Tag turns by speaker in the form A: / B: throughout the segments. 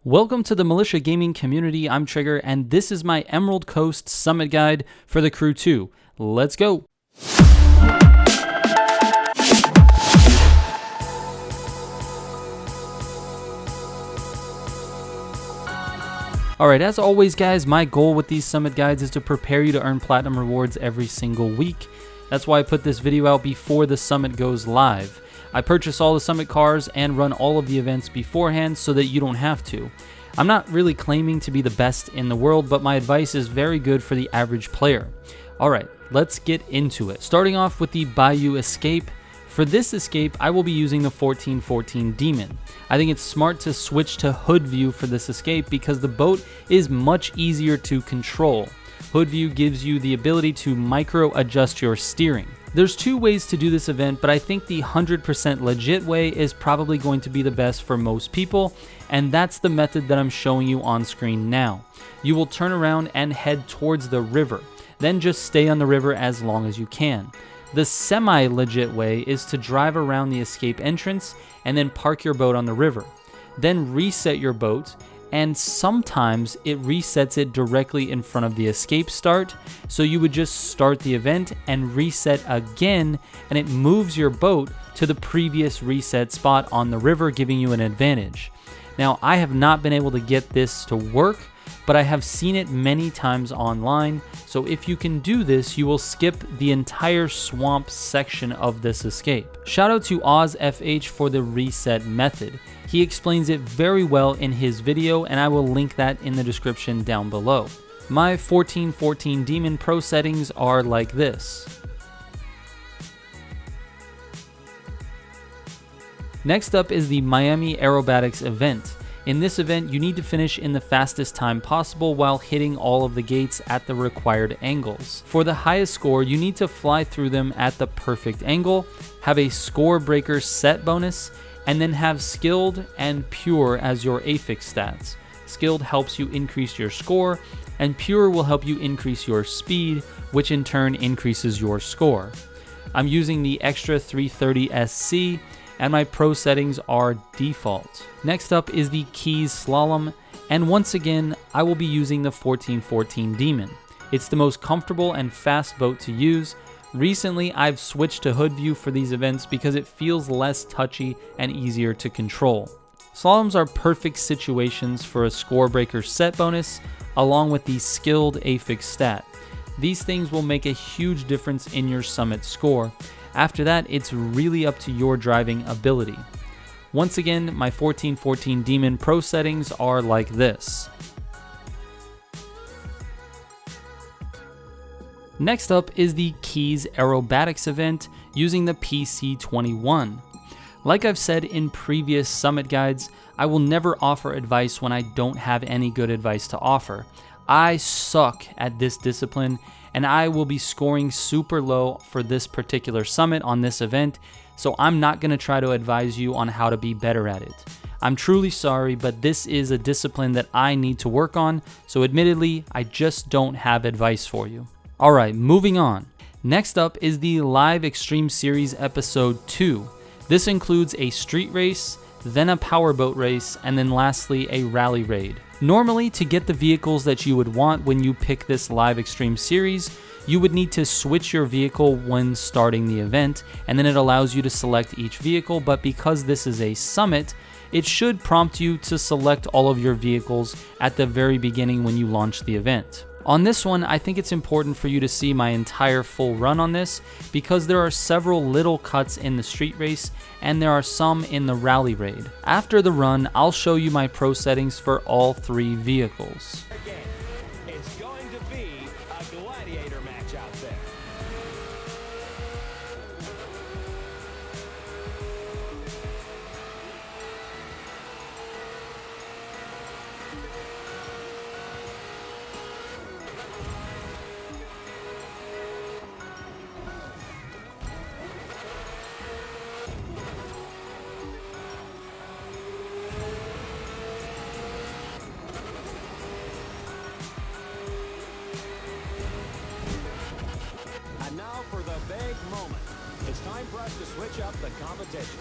A: Welcome to the Militia Gaming community. I'm Trigger, and this is my Emerald Coast Summit Guide for the Crew 2. Let's go! Alright, as always guys, my goal with these Summit Guides is to prepare you to earn Platinum rewards every single week. That's why I put this video out before the Summit goes live. I purchase all the Summit cars and run all of the events beforehand so that you don't have to. I'm not really claiming to be the best in the world, but my advice is very good for the average player. Alright, let's get into it. Starting off with the Bayou Escape. For this escape, I will be using the 1414 Demon. I think it's smart to switch to hood view for this escape because the boat is much easier to control. Hood view gives you the ability to micro adjust your steering. There's two ways to do this event, but I think the 100% legit way is probably going to be the best for most people, and that's the method that I'm showing you on screen now. You will turn around and head towards the river, then just stay on the river as long as you can. The semi-legit way is to drive around the escape entrance and then park your boat on the river. Then reset your boat, and sometimes it resets it directly in front of the escape start, so you would just start the event and reset again, and it moves your boat to the previous reset spot on the river, giving you an advantage. Now, I have not been able to get this to work, but I have seen it many times online, so if you can do this, you will skip the entire swamp section of this escape. Shout out to OzFH for the reset method. He explains it very well in his video, and I will link that in the description down below. My 1414 Demon Pro settings are like this. Next up is the Miami Aerobatics event. In this event, you need to finish in the fastest time possible while hitting all of the gates at the required angles. For the highest score, you need to fly through them at the perfect angle, have a score breaker set bonus, and then have Skilled and Pure as your affix stats. Skilled helps you increase your score, and Pure will help you increase your speed, which in turn increases your score. I'm using the Extra 330 SC, and my pro settings are default. Next up is the Keys Slalom, and once again, I will be using the 1414 Demon. It's the most comfortable and fast boat to use. Recently, I've switched to hood view for these events because it feels less touchy and easier to control. Slaloms are perfect situations for a score breaker set bonus, along with the Skilled affix stat. These things will make a huge difference in your summit score. After that, it's really up to your driving ability. Once again, my 1414 Demon Pro settings are like this. Next up is the Keys Aerobatics event using the PC-21. Like I've said in previous Summit Guides, I will never offer advice when I don't have any good advice to offer. I suck at this discipline, and I will be scoring super low for this particular summit on this event, so I'm not going to try to advise you on how to be better at it. I'm truly sorry, but this is a discipline that I need to work on, so admittedly, I just don't have advice for you. Alright, moving on. Next up is the Live Extreme Series Episode 2. This includes a street race, then a powerboat race, and then lastly a rally raid. Normally, to get the vehicles that you would want when you pick this Live Extreme Series, you would need to switch your vehicle when starting the event, and then it allows you to select each vehicle, but because this is a summit, it should prompt you to select all of your vehicles at the very beginning when you launch the event. On this one, I think it's important for you to see my entire full run on this because there are several little cuts in the street race and there are some in the rally raid. After the run, I'll show you my pro settings for all three vehicles.
B: It's going to be a gladiator match out there. And now for the big moment. It's time for us to switch up the competition.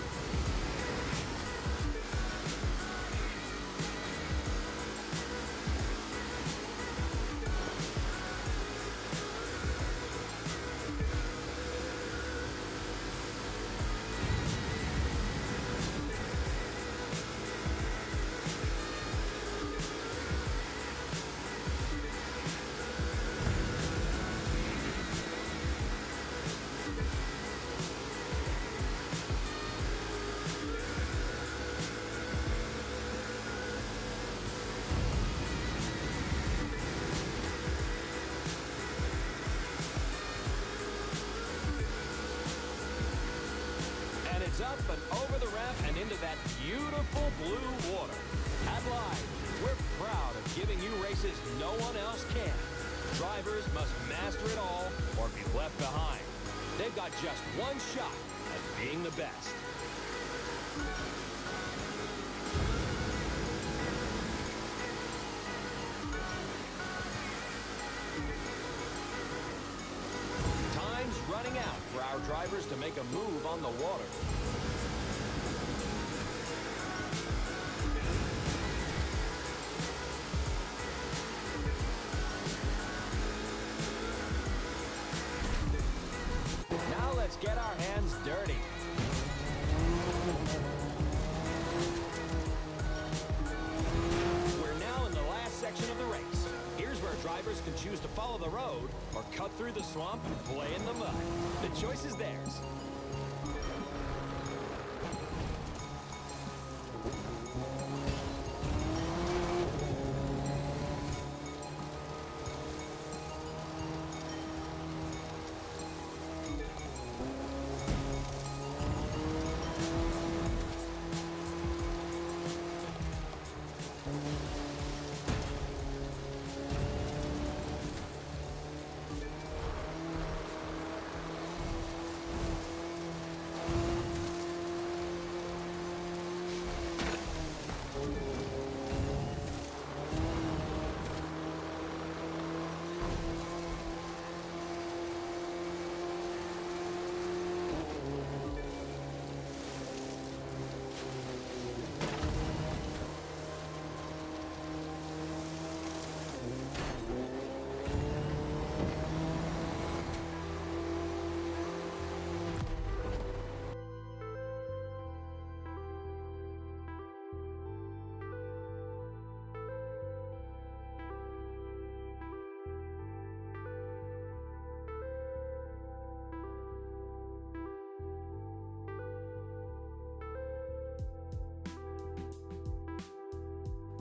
B: up and over the ramp and into that beautiful blue water. At Live, we're proud of giving you races no one else can. Drivers must master it all or be left behind. They've got just one shot at being the best. Time's running out for our drivers to make a move on the water. Now let's get our hands dirty. We're now in the last section of the race. Here's where drivers can choose to follow the road or cut through the swamp and play in the mud. The choice is theirs.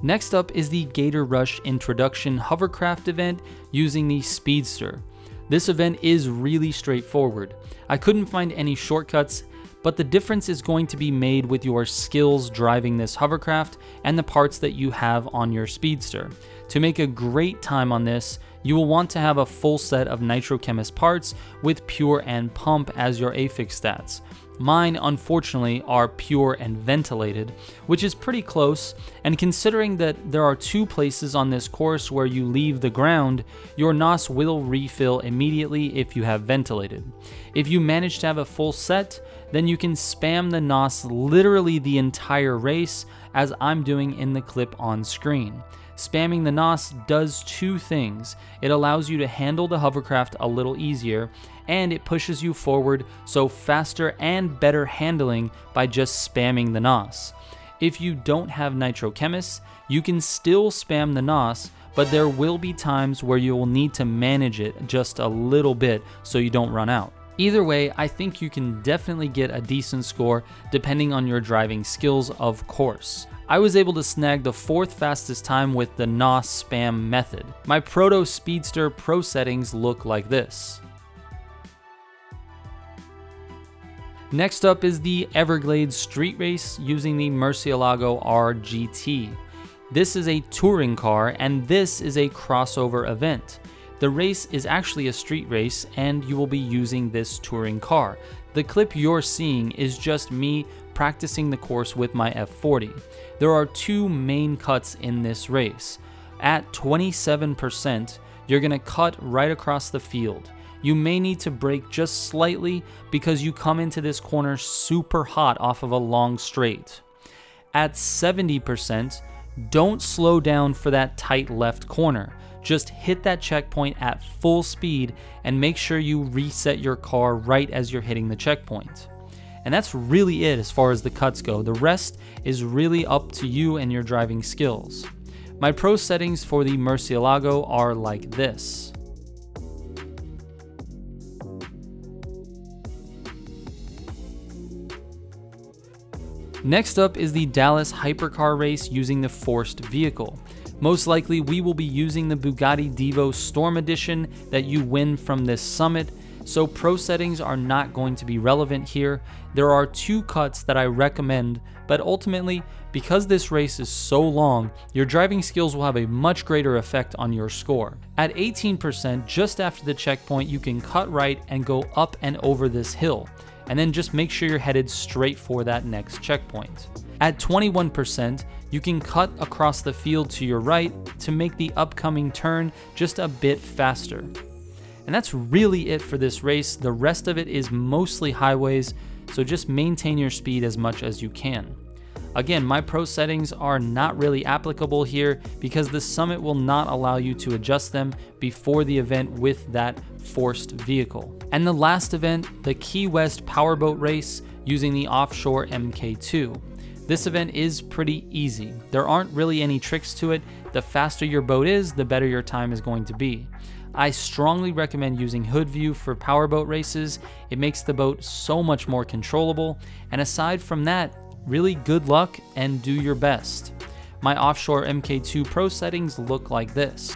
A: Next up is the Gator Rush Introduction Hovercraft event using the Speedster. This event is really straightforward. I couldn't find any shortcuts, but the difference is going to be made with your skills driving this hovercraft and the parts that you have on your Speedster. To make a great time on this, you will want to have a full set of Nitrochemist parts with Pure and Pump as your affix stats. Mine, unfortunately, are Pure and Ventilated, which is pretty close, and considering that there are 2 places on this course where you leave the ground, your NOS will refill immediately if you have Ventilated. If you manage to have a full set, then you can spam the NOS literally the entire race, as I'm doing in the clip on screen. Spamming the NOS does 2 things. It allows you to handle the hovercraft a little easier, and it pushes you forward, so faster and better handling by just spamming the NOS. If you don't have Nitrochemists, you can still spam the NOS, but there will be times where you will need to manage it just a little bit so you don't run out. Either way, I think you can definitely get a decent score depending on your driving skills, of course. I was able to snag the 4th fastest time with the NOS spam method. My Proto Speedster Pro settings look like this. Next up is the Everglades Street Race using the Murcielago RGT. This is a touring car, and this is a crossover event. The race is actually a street race, and you will be using this touring car. The clip you're seeing is just me practicing the course with my F40. There are 2 main cuts in this race. At 27%, you're going to cut right across the field. You may need to brake just slightly because you come into this corner super hot off of a long straight. At 70%, don't slow down for that tight left corner. Just hit that checkpoint at full speed and make sure you reset your car right as you're hitting the checkpoint. And that's really it as far as the cuts go. The rest is really up to you and your driving skills. My pro settings for the Murcielago are like this. Next up is the Dallas Hypercar race using the forced vehicle. Most likely we will be using the Bugatti Divo Storm Edition that you win from this summit. so pro settings are not going to be relevant here. There are 2 cuts that I recommend, but ultimately, because this race is so long, your driving skills will have a much greater effect on your score. At 18%, just after the checkpoint, you can cut right and go up and over this hill, and then just make sure you're headed straight for that next checkpoint. At 21%, you can cut across the field to your right to make the upcoming turn just a bit faster. And that's really it for this race. The rest of it is mostly highways, so just maintain your speed as much as you can. Again, my pro settings are not really applicable here because the summit will not allow you to adjust them before the event with that forced vehicle. And the last event, the Key West Powerboat race using the offshore MK2. This event is pretty easy. There aren't really any tricks to it. The faster your boat is, the better your time is going to be. I strongly recommend using hood view for powerboat races. It makes the boat so much more controllable. And aside from that, really good luck and do your best. My offshore MK2 Pro settings look like this.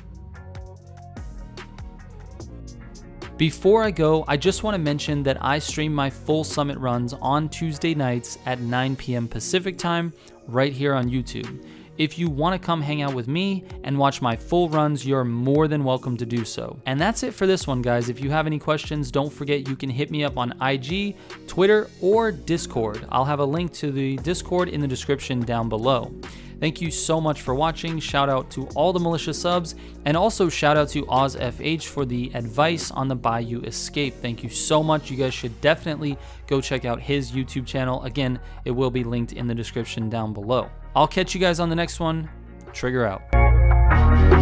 A: Before I go, I just want to mention that I stream my full summit runs on Tuesday nights at 9 p.m. Pacific time right here on YouTube. If you want to come hang out with me and watch my full runs, you're more than welcome to do so. And that's it for this one, guys. If you have any questions, don't forget you can hit me up on IG, Twitter, or Discord. I'll have a link to the Discord in the description down below. Thank you so much for watching. Shout out to all the Militia subs, and also shout out to OzFH for the advice on the Bayou Escape. Thank you so much. You guys should definitely go check out his YouTube channel. Again, it will be linked in the description down below. I'll catch you guys on the next one. Trigger out.